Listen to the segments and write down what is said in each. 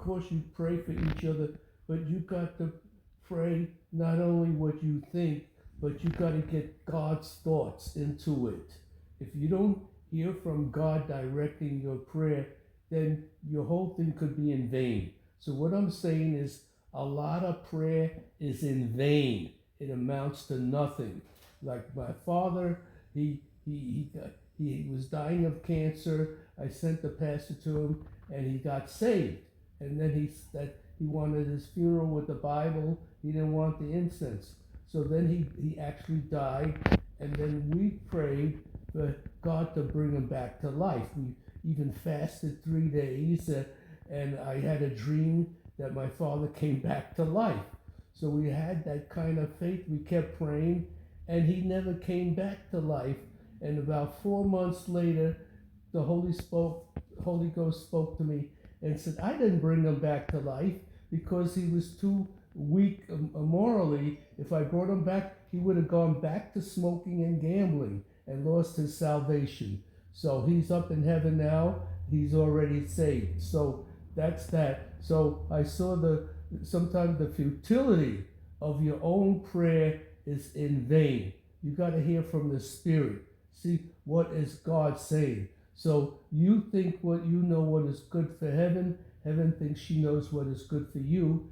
course you pray for each other, but you got to pray not only what you think, but you got to get God's thoughts into it. If you don't hear from God directing your prayer, then your whole thing could be in vain. So what I'm saying is a lot of prayer is in vain. It amounts to nothing. Like my father, he was dying of cancer. I sent the pastor to him, and he got saved. And then he wanted his funeral with the Bible. He didn't want the incense. So then he actually died, and then we prayed for God to bring him back to life. We even fasted 3 days, and I had a dream that my father came back to life. So we had that kind of faith. We kept praying, and he never came back to life. And about 4 months later, the Holy Ghost spoke to me and said, I didn't bring him back to life because he was too weak morally. If I brought him back, he would have gone back to smoking and gambling and lost his salvation. So he's up in heaven now. He's already saved. So that's that. So I saw sometimes the futility of your own prayer is in vain. You got to hear from the Spirit. See, what is God saying? So you think what is good for heaven. Heaven thinks she knows what is good for you.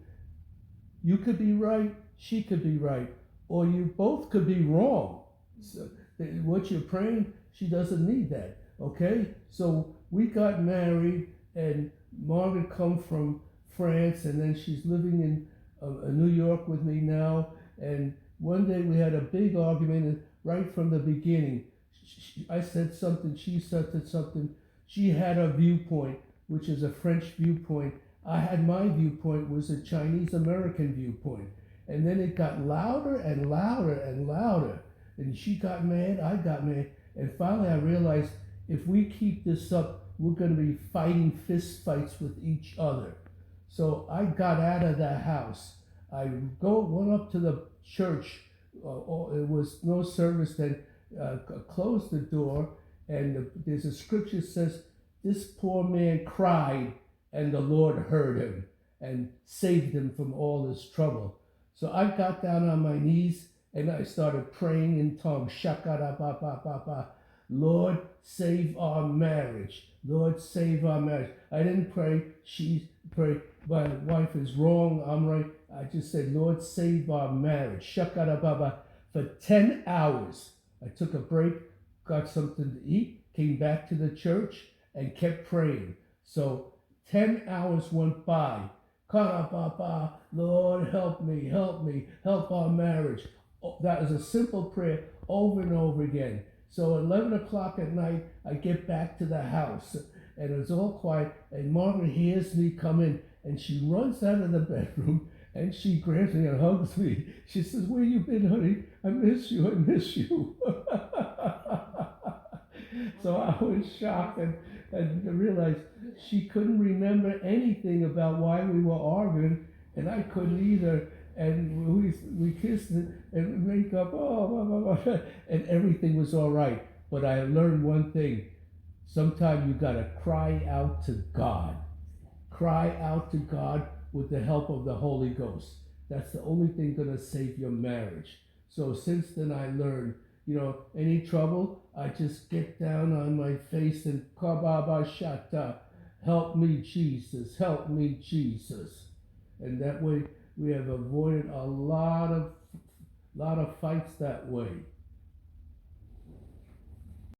You could be right, she could be right, or you both could be wrong. So what you're praying, she doesn't need that. Okay? So we got married, and Margaret come from France, and then she's living in New York with me now. And one day we had a big argument, and right from the beginning, I said something, she said something. She had a viewpoint, which is a French viewpoint. I had my viewpoint, was a Chinese American viewpoint. And then it got louder and louder and louder. And she got mad, I got mad. And finally I realized if we keep this up, we're going to be fighting fist fights with each other. So I got out of that house. I went up to the church. It was no service then. Closed the door, and there's a scripture that says, this poor man cried, and the Lord heard him and saved him from all his trouble. So I got down on my knees, and I started praying in tongues. Shakara ba ba ba ba. Lord, save our marriage. Lord, save our marriage. I didn't pray, she prayed, my wife is wrong, I'm right. I just said, Lord, save our marriage. Shakara ba ba. For 10 hours. I took a break, got something to eat, came back to the church, and kept praying. So 10 hours went by. Lord, help me, help our marriage. That was a simple prayer over and over again. So 11 o'clock at night, I get back to the house, and it's all quiet, and Margaret hears me come in, and she runs out of the bedroom, and she grabs me and hugs me. She says, where you been, honey? I miss you. So I was shocked and realized she couldn't remember anything about why we were arguing, and I couldn't either. And we kissed and make up, and everything was all right. But I learned one thing. Sometimes you got to cry out to God. Cry out to God with the help of the Holy Ghost. That's the only thing going to save your marriage. So since then I learned, any trouble, I just get down on my face and kababa shata, help me Jesus, help me Jesus. And that way we have avoided a lot of fights that way.